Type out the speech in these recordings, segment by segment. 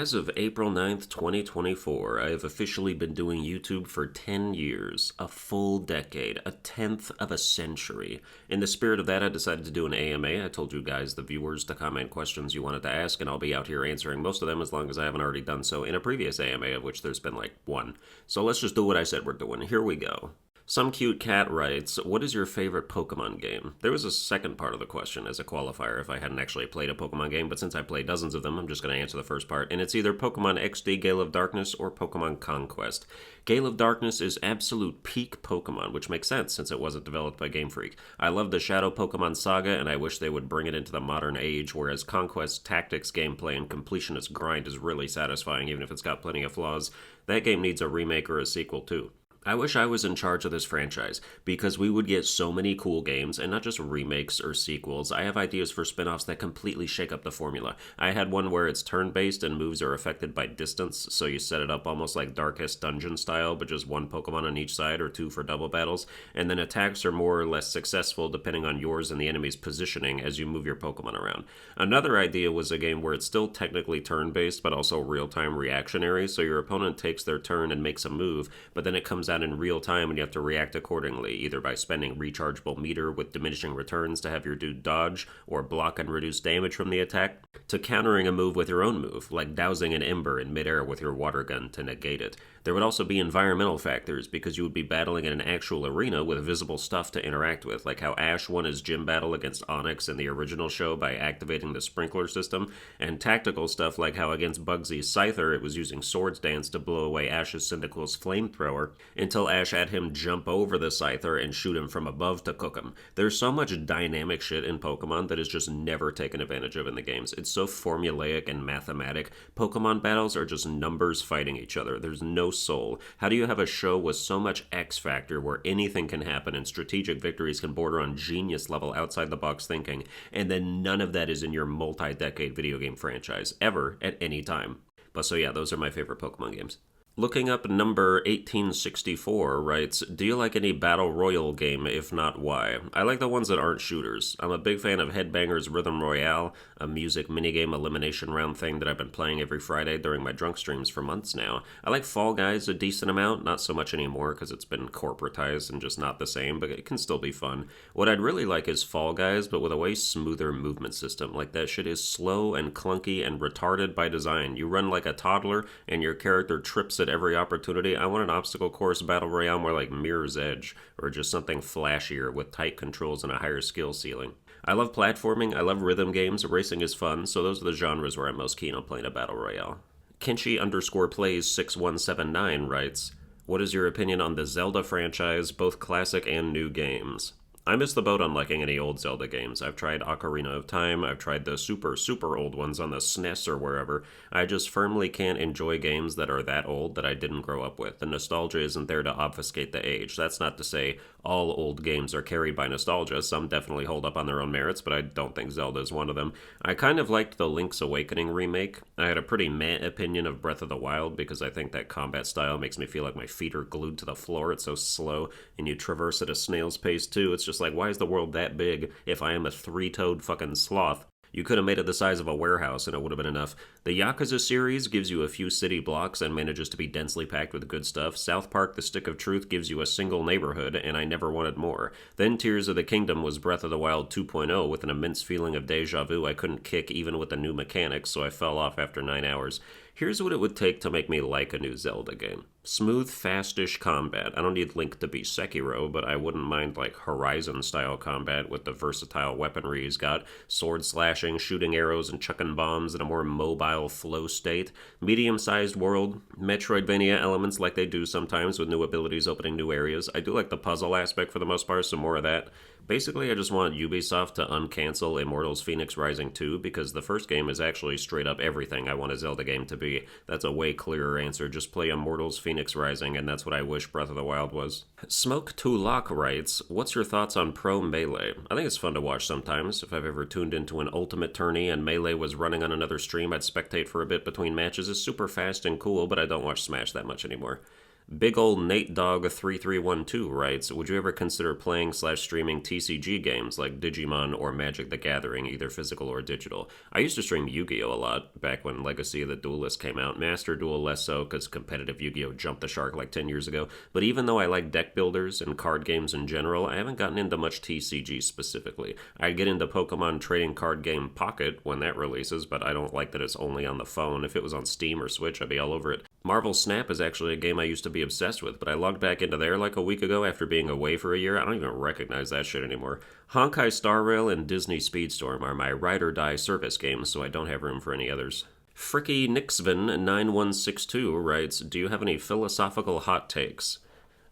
As of April 9th, 2024, I have officially been doing YouTube for 10 years, a full decade, a tenth of a century. In the spirit of that, I decided to do an AMA. I told you guys, the viewers, to comment questions you wanted to ask, and I'll be out here answering most of them as long as I haven't already done so in a previous AMA, of which there's been like one. So let's just do what I said we're doing. Here we go. Some Cute Cat writes, what is your favorite Pokemon game? There was a second part of the question as a qualifier if I hadn't actually played a Pokemon game, but since I played dozens of them, I'm just going to answer the first part, and it's either Pokemon XD Gale of Darkness or Pokemon Conquest. Gale of Darkness is absolute peak Pokemon, which makes sense since it wasn't developed by Game Freak. I love the Shadow Pokemon saga, and I wish they would bring it into the modern age, whereas Conquest's tactics, gameplay, and completionist grind is really satisfying, even if it's got plenty of flaws. That game needs a remake or a sequel, too. I wish I was in charge of this franchise, because we would get so many cool games, and not just remakes or sequels. I have ideas for spin-offs that completely shake up the formula. I had one where it's turn-based and moves are affected by distance, so you set it up almost like Darkest Dungeon style, but just one Pokemon on each side or two for double battles, and then attacks are more or less successful depending on yours and the enemy's positioning as you move your Pokemon around. Another idea was a game where it's still technically turn-based, but also real-time reactionary, so your opponent takes their turn and makes a move, but then it comes out in real time and you have to react accordingly, either by spending rechargeable meter with diminishing returns to have your dude dodge or block and reduce damage from the attack, to countering a move with your own move, like dousing an ember in midair with your water gun to negate it. There would also be environmental factors, because you would be battling in an actual arena with visible stuff to interact with, like how Ash won his gym battle against Onyx in the original show by activating the sprinkler system, and tactical stuff like how against Bugsy's Scyther it was using Swords Dance to blow away Ash's Cyndaquil's flamethrower, until Ash had him jump over the Scyther and shoot him from above to cook him. There's so much dynamic shit in Pokemon that is just never taken advantage of in the games. It's so formulaic and mathematic. Pokemon battles are just numbers fighting each other. There's no soul. How do you have a show with so much X factor where anything can happen and strategic victories can border on genius level outside the box thinking, and then none of that is in your multi-decade video game franchise, ever, at any time? But so yeah, those are my favorite Pokemon games. Looking up number 1864 writes, do you like any Battle Royale game? If not, why? I like the ones that aren't shooters. I'm a big fan of Headbangers Rhythm Royale, a music minigame elimination round thing that I've been playing every Friday during my drunk streams for months now. I like Fall Guys a decent amount, not so much anymore because it's been corporatized and just not the same, but it can still be fun. What I'd really like is Fall Guys, but with a way smoother movement system. Like, that shit is slow and clunky and retarded by design. You run like a toddler and your character trips at every opportunity. I want an obstacle course Battle Royale more like Mirror's Edge, or just something flashier with tight controls and a higher skill ceiling. I love platforming, I love rhythm games, racing is fun, so those are the genres where I'm most keen on playing a Battle Royale. Kenshi_plays6179 writes, what is your opinion on the Zelda franchise, both classic and new games? I miss the boat on liking any old Zelda games. I've tried Ocarina of Time, I've tried the super old ones on the SNES or wherever. I just firmly can't enjoy games that are that old that I didn't grow up with. The nostalgia isn't there to obfuscate the age. That's not to say all old games are carried by nostalgia. Some definitely hold up on their own merits, but I don't think Zelda is one of them. I kind of liked the Link's Awakening remake. I had a pretty meh opinion of Breath of the Wild because I think that combat style makes me feel like my feet are glued to the floor. It's so slow, and you traverse at a snail's pace too. It's just like, why is the world that big if I am a three-toed fucking sloth? You could have made it the size of a warehouse and it would have been enough. The Yakuza series gives you a few city blocks and manages to be densely packed with good stuff. South Park: The Stick of Truth gives you a single neighborhood, and I never wanted more. Then Tears of the Kingdom was Breath of the Wild 2.0 with an immense feeling of deja vu I couldn't kick even with the new mechanics, so I fell off after 9 hours. Here's what it would take to make me like a new Zelda game. Smooth, fast-ish combat. I don't need Link to be Sekiro, but I wouldn't mind like Horizon-style combat with the versatile weaponry he's got. Sword slashing, shooting arrows, and chucking bombs in a more mobile flow state. Medium-sized world. Metroidvania elements like they do sometimes with new abilities opening new areas. I do like the puzzle aspect for the most part, so more of that. Basically, I just want Ubisoft to uncancel Immortals Phoenix Rising 2 because the first game is actually straight up everything I want a Zelda game to be. That's a way clearer answer. Just play Immortals Phoenix Rising, and that's what I wish Breath of the Wild was. Smoke2Lock writes, what's your thoughts on Pro Melee? I think it's fun to watch sometimes. If I've ever tuned into an Ultimate tourney and Melee was running on another stream, I'd spectate for a bit between matches. It's super fast and cool, but I don't watch Smash that much anymore. Big ol' Nate Dog 3312 writes, would you ever consider playing slash streaming TCG games like Digimon or Magic the Gathering, either physical or digital? I used to stream Yu-Gi-Oh! A lot back when Legacy of the Duelist came out. Master Duel less so because competitive Yu-Gi-Oh! Jumped the shark like 10 years ago. But even though I like deck builders and card games in general, I haven't gotten into much TCG specifically. I'd get into Pokemon trading card game Pocket when that releases, but I don't like that it's only on the phone. If it was on Steam or Switch, I'd be all over it. Marvel Snap is actually a game I used to be obsessed with, but I logged back into there like a week ago after being away for a year. I don't even recognize that shit anymore. Honkai Star Rail and Disney Speedstorm are my ride or die service games, so I don't have room for any others. Fricky Nixvin9162 writes, do you have any philosophical hot takes?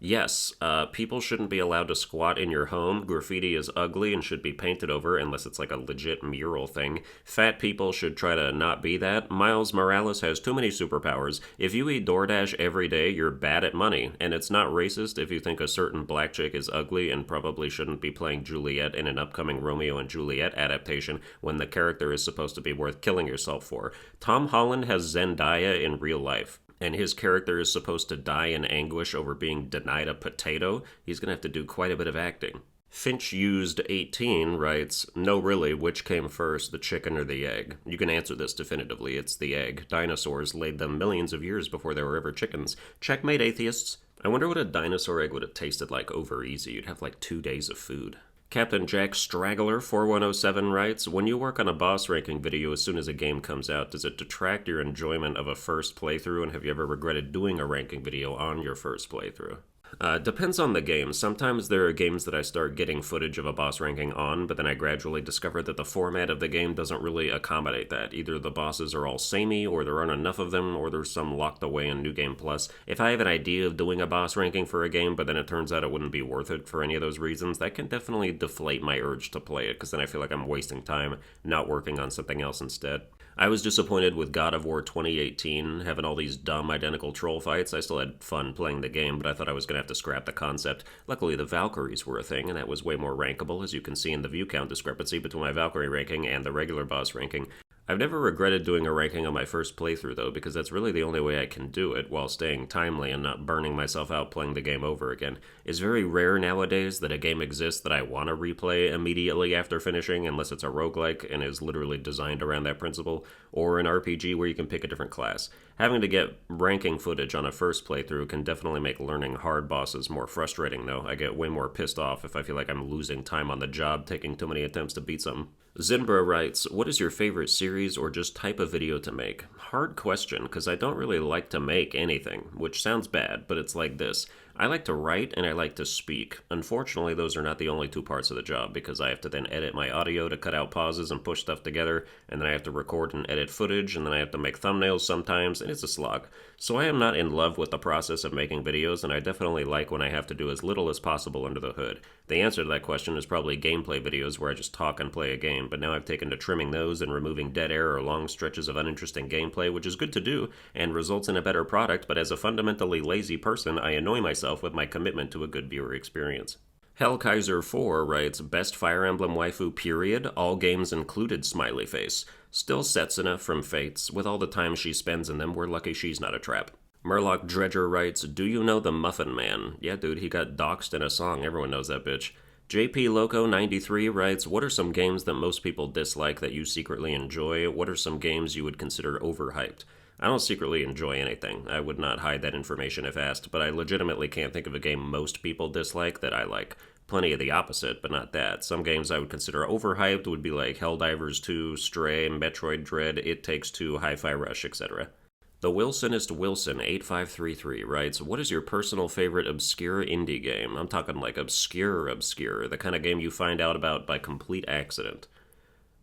Yes, people shouldn't be allowed to squat in your home. Graffiti is ugly and should be painted over unless it's like a legit mural thing. Fat people should try to not be that. Miles Morales has too many superpowers. If you eat DoorDash every day, you're bad at money. And it's not racist if you think a certain black chick is ugly and probably shouldn't be playing Juliet in an upcoming Romeo and Juliet adaptation when the character is supposed to be worth killing yourself for. Tom Holland has Zendaya in real life, and his character is supposed to die in anguish over being denied a potato. He's going to have to do quite a bit of acting. Finch Used 18 writes, no really, which came first, the chicken or the egg? You can answer this definitively, it's the egg. Dinosaurs laid them millions of years before there were ever chickens. Checkmate, atheists. I wonder what a dinosaur egg would have tasted like over easy. You'd have like 2 days of food. Captain Jack Straggler 4107 writes, when you work on a boss ranking video as soon as a game comes out, does it detract your enjoyment of a first playthrough, and have you ever regretted doing a ranking video on your first playthrough? Depends on the game. Sometimes there are games that I start getting footage of a boss ranking on, but then I gradually discover that the format of the game doesn't really accommodate that. Either the bosses are all samey, or there aren't enough of them, or there's some locked away in New Game Plus. If I have an idea of doing a boss ranking for a game, but then it turns out it wouldn't be worth it for any of those reasons, that can definitely deflate my urge to play it, because then I feel like I'm wasting time not working on something else instead. I was disappointed with God of War 2018, having all these dumb identical troll fights. I still had fun playing the game, but I thought I was going to have to scrap the concept. Luckily, the Valkyries were a thing, and that was way more rankable, as you can see in the view count discrepancy between my Valkyrie ranking and the regular boss ranking. I've never regretted doing a ranking on my first playthrough, though, because that's really the only way I can do it while staying timely and not burning myself out playing the game over again. It's very rare nowadays that a game exists that I want to replay immediately after finishing, unless it's a roguelike and is literally designed around that principle, or an RPG where you can pick a different class. Having to get ranking footage on a first playthrough can definitely make learning hard bosses more frustrating, though. I get way more pissed off if I feel like I'm losing time on the job taking too many attempts to beat something. Zinbra writes, what is your favorite series or just type of video to make? Hard question, because I don't really like to make anything, which sounds bad, but it's like this. I like to write and I like to speak. Unfortunately, those are not the only two parts of the job, because I have to then edit my audio to cut out pauses and push stuff together, and then I have to record and edit footage, and then I have to make thumbnails sometimes, and it's a slog. So I am not in love with the process of making videos, and I definitely like when I have to do as little as possible under the hood. The answer to that question is probably gameplay videos where I just talk and play a game, but now I've taken to trimming those and removing dead air or long stretches of uninteresting gameplay, which is good to do and results in a better product, but as a fundamentally lazy person, I annoy myself with my commitment to a good viewer experience. Hellkaiser4 writes, best Fire Emblem waifu period, all games included smiley face. Still Setsuna from Fates, with all the time she spends in them, we're lucky she's not a trap. Murloc Dredger writes, do you know the Muffin Man? Yeah, dude, he got doxxed in a song, everyone knows that bitch. JP Loco 93 writes, what are some games that most people dislike that you secretly enjoy? What are some games you would consider overhyped? I don't secretly enjoy anything. I would not hide that information if asked, but I legitimately can't think of a game most people dislike that I like. Plenty of the opposite, but not that. Some games I would consider overhyped would be like Helldivers 2, Stray, Metroid Dread, It Takes Two, Hi-Fi Rush, etc. The Wilsonist Wilson 8533 writes, what is your personal favorite obscure indie game? I'm talking like obscure, the kind of game you find out about by complete accident.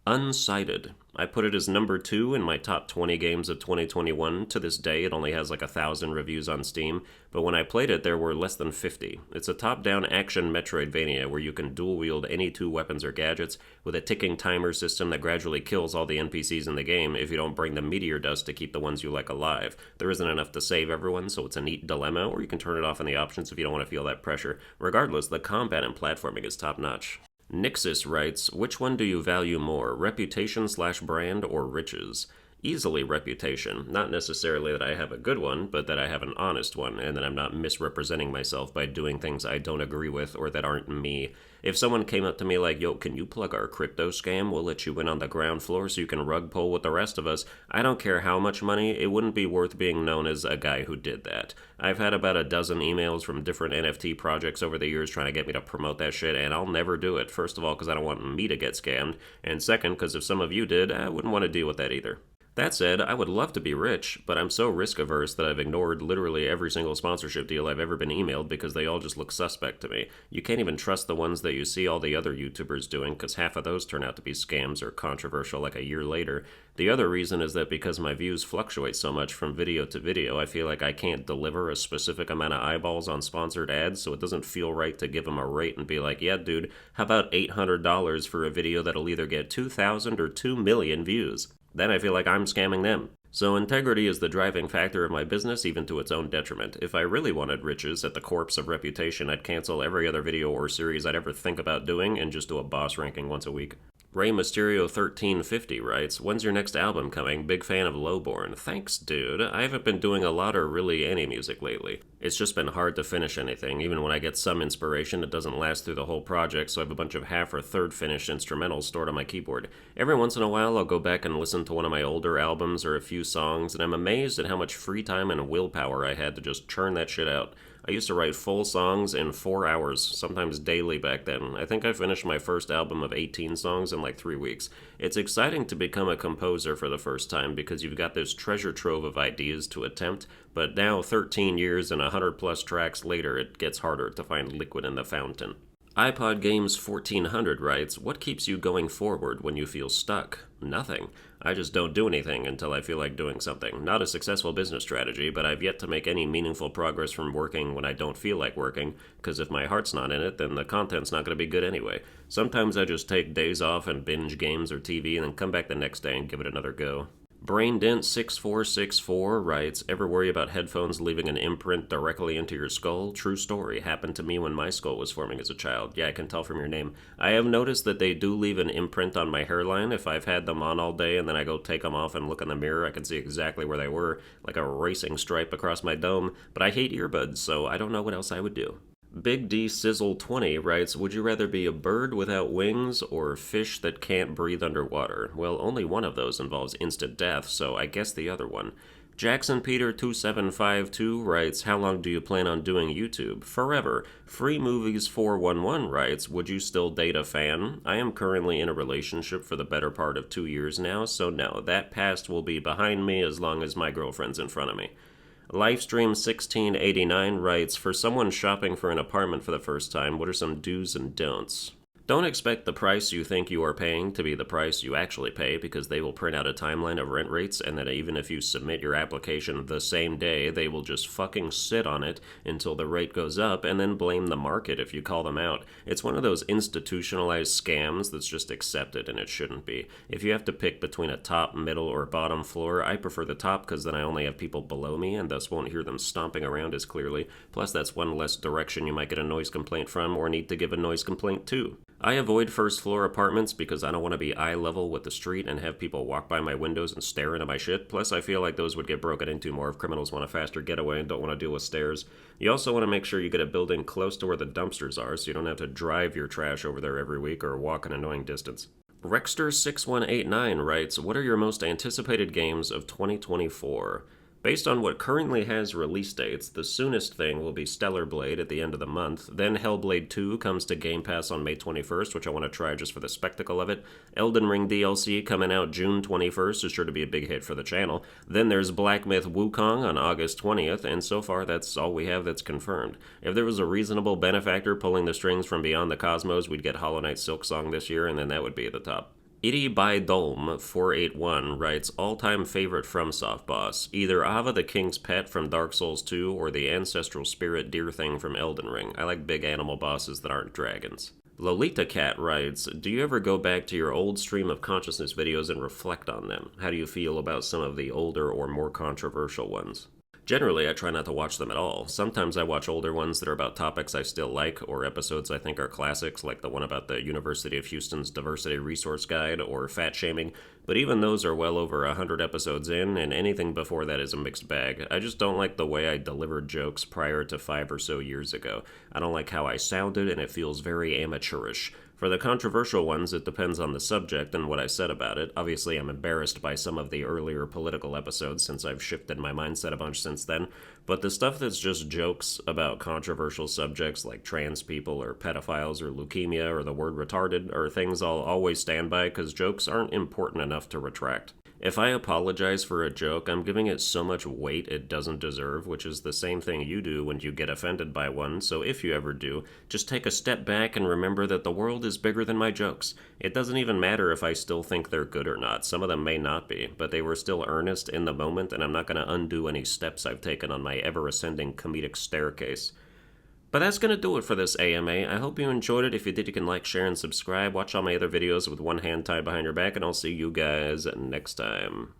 Unsighted. I put it as number 2 in my top 20 games of 2021. To this day, it only has like 1,000 reviews on Steam, but when I played it, there were less than 50. It's a top-down action Metroidvania where you can dual-wield any 2 weapons or gadgets with a ticking timer system that gradually kills all the NPCs in the game if you don't bring them meteor dust to keep the ones you like alive. There isn't enough to save everyone, so it's a neat dilemma, or you can turn it off in the options if you don't want to feel that pressure. Regardless, the combat and platforming is top-notch. Nixus writes, which one do you value more, reputation/brand or riches? Easily reputation. Not necessarily that I have a good one, but that I have an honest one, and that I'm not misrepresenting myself by doing things I don't agree with or that aren't me. If someone came up to me like, yo, can you plug our crypto scam? We'll let you in on the ground floor so you can rug pull with the rest of us. I don't care how much money, it wouldn't be worth being known as a guy who did that. I've had about a dozen emails from different NFT projects over the years trying to get me to promote that shit, and I'll never do it. First of all, because I don't want me to get scammed, and second, because if some of you did, I wouldn't want to deal with that either. That said, I would love to be rich, but I'm so risk averse that I've ignored literally every single sponsorship deal I've ever been emailed because they all just look suspect to me. You can't even trust the ones that you see all the other YouTubers doing because half of those turn out to be scams or controversial like a year later. The other reason is that because my views fluctuate so much from video to video, I feel like I can't deliver a specific amount of eyeballs on sponsored ads, so it doesn't feel right to give them a rate and be like, yeah, dude, how about $800 for a video that'll either get 2,000 or 2 million views? Then I feel like I'm scamming them. So integrity is the driving factor of my business, even to its own detriment. If I really wanted riches at the corpse of reputation, I'd cancel every other video or series I'd ever think about doing and just do a boss ranking once a week. Rey Mysterio 1350 writes, when's your next album coming? Big fan of Lowborn. Thanks, dude. I haven't been doing a lot or really any music lately. It's just been hard to finish anything. Even when I get some inspiration, it doesn't last through the whole project, so I have a bunch of half or third finished instrumentals stored on my keyboard. Every once in a while, I'll go back and listen to one of my older albums or a few songs, and I'm amazed at how much free time and willpower I had to just churn that shit out. I used to write full songs in 4 hours, sometimes daily back then. I think I finished my first album of 18 songs in like 3 weeks. It's exciting to become a composer for the first time because you've got this treasure trove of ideas to attempt, but now 13 years and 100 plus tracks later, it gets harder to find liquid in the fountain. iPod Games 1400 writes, what keeps you going forward when you feel stuck? Nothing. I just don't do anything until I feel like doing something. Not a successful business strategy, but I've yet to make any meaningful progress from working when I don't feel like working, because if my heart's not in it, then the content's not going to be good anyway. Sometimes I just take days off and binge games or TV and then come back the next day and give it another go. BrainDent6464 writes, ever worry about headphones leaving an imprint directly into your skull? True story. Happened to me when my skull was forming as a child. Yeah, I can tell from your name. I have noticed that they do leave an imprint on my hairline. If I've had them on all day and then I go take them off and look in the mirror, I can see exactly where they were, like a racing stripe across my dome. But I hate earbuds, so I don't know what else I would do. Big D Sizzle 20 writes, would you rather be a bird without wings or a fish that can't breathe underwater? Well, only one of those involves instant death, so I guess the other one. Jackson Peter 2752 writes, how long do you plan on doing YouTube? Forever. Free Movies 411 writes, would you still date a fan? I am currently in a relationship for the better part of 2 years now, so no, that past will be behind me as long as my girlfriend's in front of me. Livestream1689 writes, for someone shopping for an apartment for the first time, what are some do's and don'ts? Don't expect the price you think you are paying to be the price you actually pay, because they will print out a timeline of rent rates, and that even if you submit your application the same day, they will just fucking sit on it until the rate goes up, and then blame the market if you call them out. It's one of those institutionalized scams that's just accepted, and it shouldn't be. If you have to pick between a top, middle, or bottom floor, I prefer the top because then I only have people below me, and thus won't hear them stomping around as clearly. Plus, that's one less direction you might get a noise complaint from, or need to give a noise complaint to. I avoid first floor apartments because I don't want to be eye level with the street and have people walk by my windows and stare into my shit. Plus, I feel like those would get broken into more if criminals want a faster getaway and don't want to deal with stairs. You also want to make sure you get a building close to where the dumpsters are so you don't have to drive your trash over there every week or walk an annoying distance. Rexter6189 writes, what are your most anticipated games of 2024? Based on what currently has release dates, the soonest thing will be Stellar Blade at the end of the month. Then Hellblade 2 comes to Game Pass on May 21st, which I want to try just for the spectacle of it. Elden Ring DLC coming out June 21st is sure to be a big hit for the channel. Then there's Black Myth Wukong on August 20th, and so far that's all we have that's confirmed. If there was a reasonable benefactor pulling the strings from beyond the cosmos, we'd get Hollow Knight Silksong this year, and then that would be at the top. Iri by Dolm 481 writes, all-time favorite FromSoft boss, either Ava the King's Pet from Dark Souls 2 or the Ancestral Spirit Deer Thing from Elden Ring. I like big animal bosses that aren't dragons. Lolita Cat writes, do you ever go back to your old stream of consciousness videos and reflect on them? How do you feel about some of the older or more controversial ones? Generally, I try not to watch them at all. Sometimes I watch older ones that are about topics I still like, or episodes I think are classics, like the one about the University of Houston's Diversity Resource Guide or fat shaming, but even those are well over 100 episodes in, and anything before that is a mixed bag. I just don't like the way I delivered jokes prior to 5 or so years ago. I don't like how I sounded, and it feels very amateurish. For the controversial ones, it depends on the subject and what I said about it. Obviously, I'm embarrassed by some of the earlier political episodes since I've shifted my mindset a bunch since then, but the stuff that's just jokes about controversial subjects like trans people or pedophiles or leukemia or the word retarded are things I'll always stand by because jokes aren't important enough to retract. If I apologize for a joke, I'm giving it so much weight it doesn't deserve, which is the same thing you do when you get offended by one, so if you ever do, just take a step back and remember that the world is bigger than my jokes. It doesn't even matter if I still think they're good or not. Some of them may not be, but they were still earnest in the moment, and I'm not going to undo any steps I've taken on my ever-ascending comedic staircase. But that's going to do it for this AMA. I hope you enjoyed it. If you did, you can like, share, and subscribe. Watch all my other videos with one hand tied behind your back, and I'll see you guys next time.